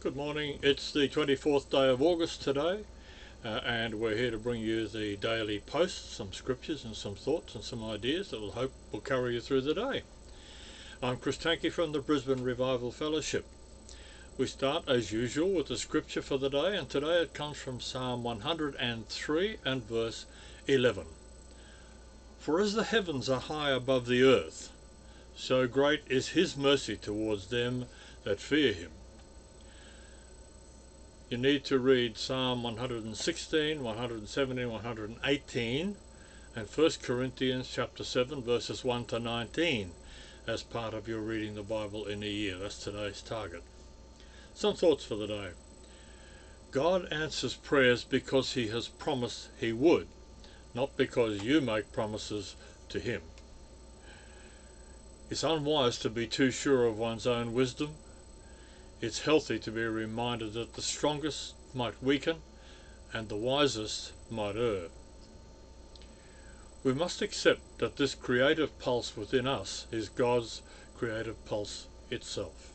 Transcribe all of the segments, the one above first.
Good morning. It's the 24th day of August today, and we're here to bring you the daily post, some scriptures and some thoughts and some ideas that will carry you through the day. I'm Chris Tankey from the Brisbane Revival Fellowship. We start as usual with the scripture for the day, and today it comes from Psalm 103 and verse 11. For as the heavens are high above the earth, so great is his mercy towards them that fear him. You need to read Psalm 116, 117, 118 and 1 Corinthians chapter 7 verses 1 to 19 as part of your reading the Bible in a year. That's today's target. Some thoughts for the day. God answers prayers because he has promised he would, not because you make promises to him. It's unwise to be too sure of one's own wisdom. It's healthy to be reminded that the strongest might weaken and the wisest might err. We must accept that this creative pulse within us is God's creative pulse itself.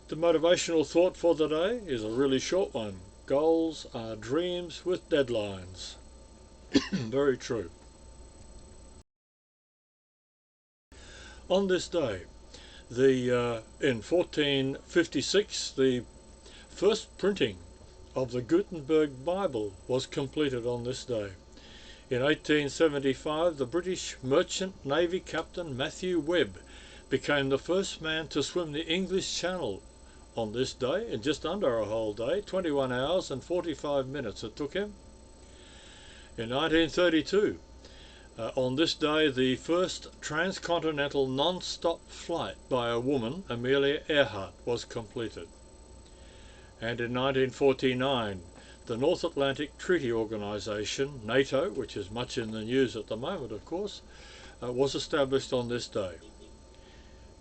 The motivational thought for the day is a really short one. Goals are dreams with deadlines. Very true. On this day, in 1456, the first printing of the Gutenberg Bible was completed on this day. In 1875, the British merchant navy captain Matthew Webb became the first man to swim the English Channel on this day in just under a whole day, 21 hours and 45 minutes it took him. In 1932, on this day, the first transcontinental non-stop flight by a woman, Amelia Earhart, was completed. And in 1949, the North Atlantic Treaty Organization, NATO, which is much in the news at the moment, of course, was established on this day.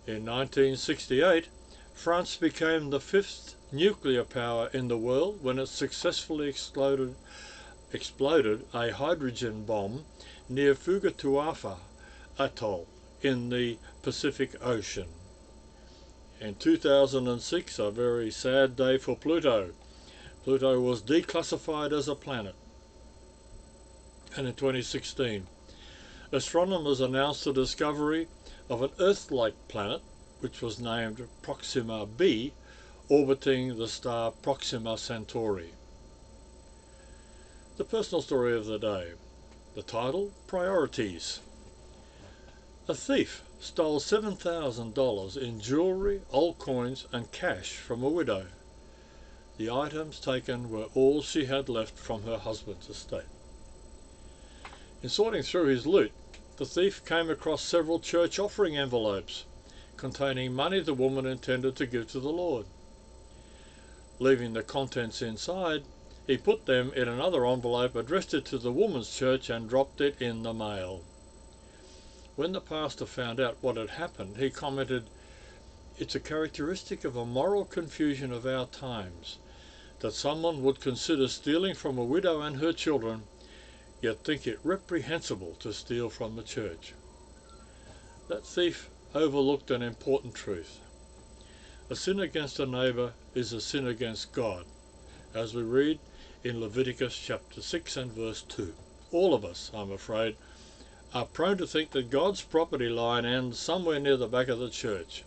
In 1968, France became the fifth nuclear power in the world when it successfully exploded a hydrogen bomb near Fukuoka Atoll in the Pacific Ocean. In 2006, a very sad day for Pluto. Pluto was declassified as a planet. And in 2016, astronomers announced the discovery of an Earth-like planet, which was named Proxima b, orbiting the star Proxima Centauri. The personal story of the day. The title, Priorities. A thief stole $7,000 in jewellery, old coins and cash from a widow. The items taken were all she had left from her husband's estate. In sorting through his loot, the thief came across several church offering envelopes containing money the woman intended to give to the Lord. Leaving the contents inside, he put them in another envelope, addressed it to the woman's church and dropped it in the mail. When the pastor found out what had happened, he commented, "It's a characteristic of a moral confusion of our times, that someone would consider stealing from a widow and her children, yet think it reprehensible to steal from the church." That thief overlooked an important truth. A sin against a neighbour is a sin against God, as we read in Leviticus chapter 6 and verse 2. All of us, I'm afraid, are prone to think that God's property line ends somewhere near the back of the church,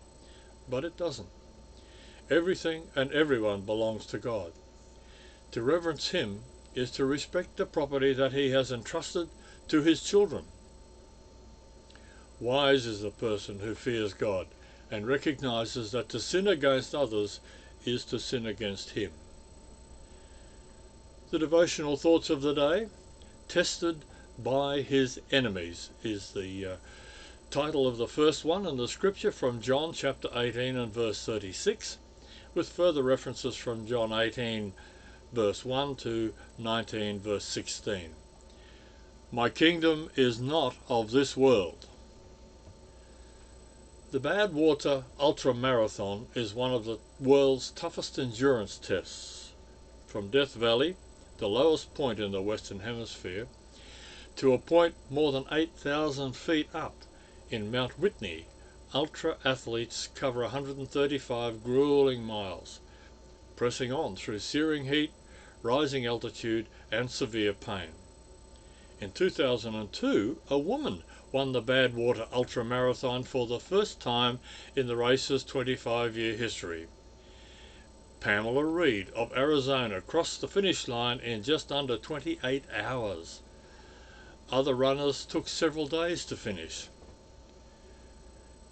but it doesn't. Everything and everyone belongs to God. To reverence him is to respect the property that he has entrusted to his children. Wise is the person who fears God and recognizes that to sin against others is to sin against him. The devotional thoughts of the day, Tested by His Enemies, is the title of the first one, and the scripture from John chapter 18 and verse 36, with further references from John 18 verse 1 to 19 verse 16. My kingdom is not of this world. The Badwater Ultra Marathon is one of the world's toughest endurance tests. From Death Valley, the lowest point in the Western Hemisphere, to a point more than 8,000 feet up in Mount Whitney, ultra-athletes cover 135 grueling miles, pressing on through searing heat, rising altitude and severe pain. In 2002, a woman won the Badwater Ultramarathon for the first time in the race's 25-year history. Pamela Reed of Arizona crossed the finish line in just under 28 hours. Other runners took several days to finish.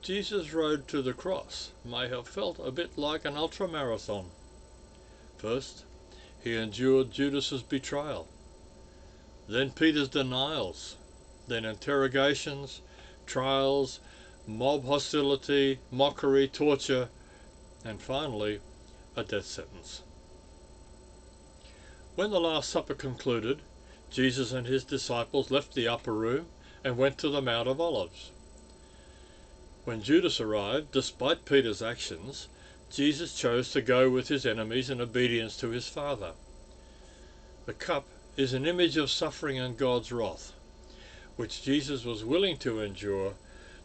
Jesus' road to the cross may have felt a bit like an ultramarathon. First, he endured Judas's betrayal, then Peter's denials, then interrogations, trials, mob hostility, mockery, torture, and finally a death sentence. When the Last Supper concluded, Jesus and his disciples left the upper room and went to the Mount of Olives. When Judas arrived, despite Peter's actions, Jesus chose to go with his enemies in obedience to his Father. The cup is an image of suffering and God's wrath, which Jesus was willing to endure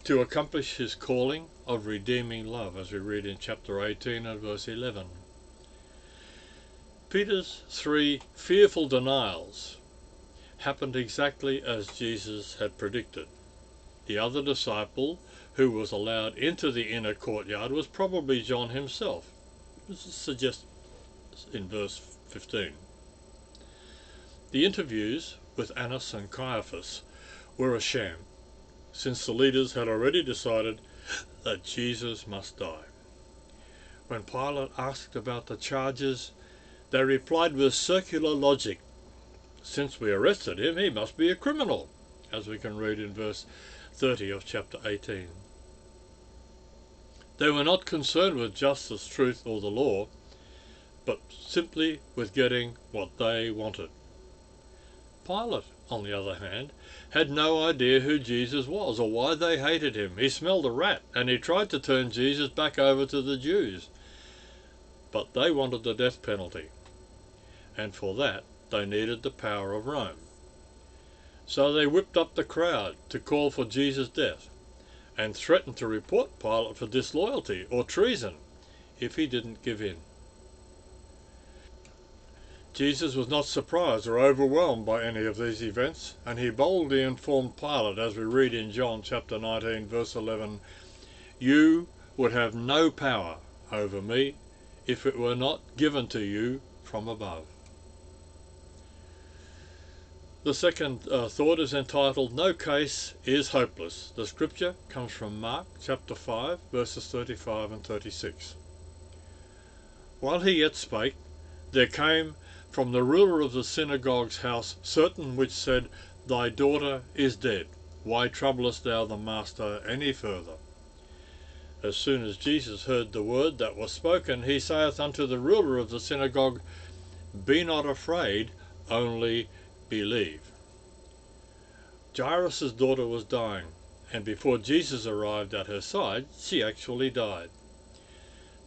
to accomplish his calling of redeeming love, as we read in chapter 18 and verse 11. Peter's 3 fearful denials happened exactly as Jesus had predicted. The other disciple who was allowed into the inner courtyard was probably John himself. This is suggested in verse 15. The interviews with Annas and Caiaphas were a sham, since the leaders had already decided that Jesus must die. When Pilate asked about the charges, they replied with circular logic. Since we arrested him, he must be a criminal, as we can read in verse 30 of chapter 18. They were not concerned with justice, truth, or the law, but simply with getting what they wanted. Pilate, on the other hand, had no idea who Jesus was or why they hated him. He smelled a rat, and he tried to turn Jesus back over to the Jews. But they wanted the death penalty, and for that they needed the power of Rome. So they whipped up the crowd to call for Jesus' death, and threatened to report Pilate for disloyalty or treason if he didn't give in. Jesus was not surprised or overwhelmed by any of these events, and he boldly informed Pilate, as we read in John chapter 19 verse 11, "You would have no power over me if it were not given to you from above." The second thought is entitled, "No Case is Hopeless." The scripture comes from Mark chapter 5 verses 35 and 36. While he yet spake, there came from the ruler of the synagogue's house certain which said, "Thy daughter is dead. Why troublest thou the master any further?" As soon as Jesus heard the word that was spoken, he saith unto the ruler of the synagogue, "Be not afraid, only believe." Jairus' daughter was dying, and before Jesus arrived at her side, she actually died.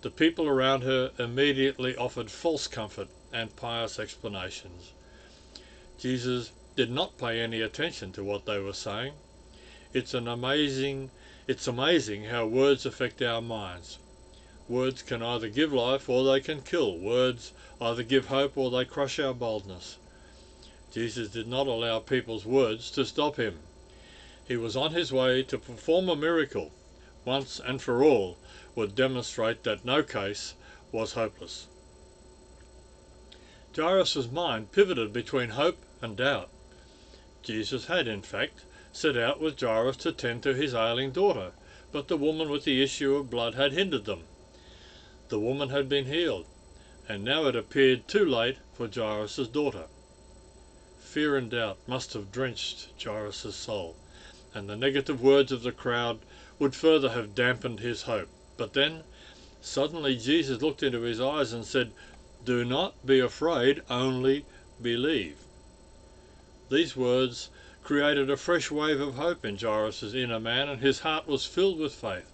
The people around her immediately offered false comfort and pious explanations. Jesus did not pay any attention to what they were saying. It's amazing how words affect our minds. Words can either give life or they can kill. Words either give hope or they crush our boldness. Jesus did not allow people's words to stop him. He was on his way to perform a miracle, once and for all, would demonstrate that no case was hopeless. Jairus' mind pivoted between hope and doubt. Jesus had, in fact, set out with Jairus to tend to his ailing daughter, but the woman with the issue of blood had hindered them. The woman had been healed, and now it appeared too late for Jairus' daughter. Fear and doubt must have drenched Jairus' soul, and the negative words of the crowd would further have dampened his hope. But then, suddenly Jesus looked into his eyes and said, "Do not be afraid, only believe." These words created a fresh wave of hope in Jairus' inner man, and his heart was filled with faith.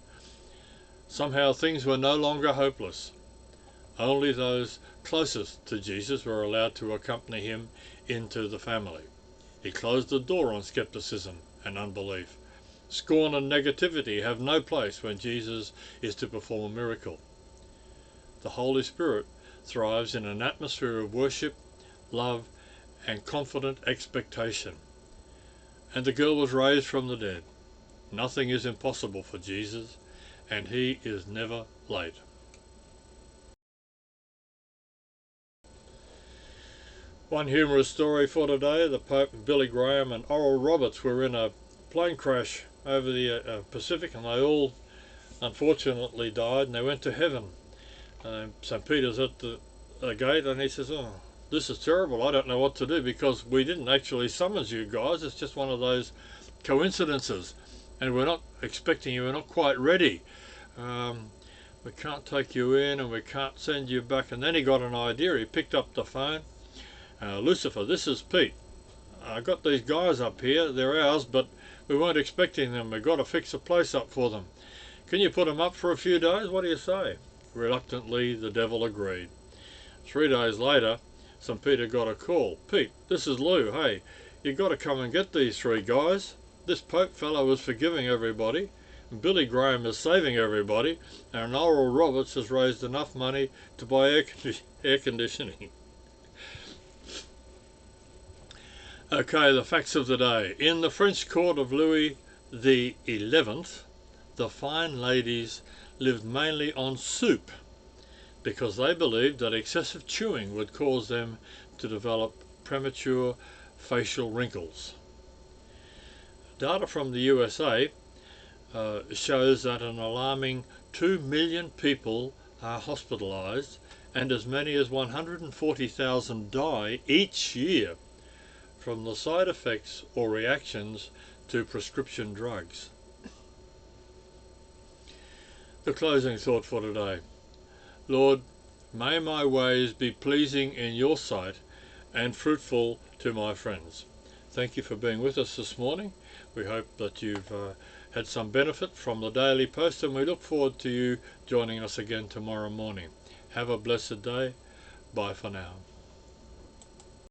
Somehow things were no longer hopeless. Only those closest to Jesus were allowed to accompany him into the family. He closed the door on skepticism and unbelief, Scorn and negativity have no place when Jesus is to perform a miracle. The Holy Spirit thrives in an atmosphere of worship, love, and confident expectation. And the girl was raised from the dead. Nothing is impossible for Jesus, and he is never late. One humorous story for today: the Pope, Billy Graham and Oral Roberts were in a plane crash over the Pacific, and they all unfortunately died, and they went to heaven. St. Peter's at the gate, and he says, "Oh, this is terrible. I don't know what to do, because we didn't actually summons you guys. It's just one of those coincidences, and we're not expecting you. We're not quite ready. We can't take you in, and we can't send you back." And then he got an idea. He picked up the phone. "Lucifer, this is Pete. I got these guys up here. They're ours, but we weren't expecting them. We've got to fix a place up for them. Can you put them up for a few days? What do you say?" Reluctantly, the devil agreed. 3 days later, St. Peter got a call. "Pete, this is Lou. Hey, you got to come and get these 3 guys. This Pope fellow is forgiving everybody, and Billy Graham is saving everybody, and Oral Roberts has raised enough money to buy air conditioning." Okay, the facts of the day. In the French court of Louis XI, the fine ladies lived mainly on soup because they believed that excessive chewing would cause them to develop premature facial wrinkles. Data from the USA shows that an alarming 2 million people are hospitalized, and as many as 140,000 die each year from the side effects or reactions to prescription drugs. The closing thought for today: Lord, may my ways be pleasing in your sight and fruitful to my friends. Thank you for being with us this morning. We hope that you've had some benefit from the daily post, and we look forward to you joining us again tomorrow morning. Have a blessed day. Bye for now.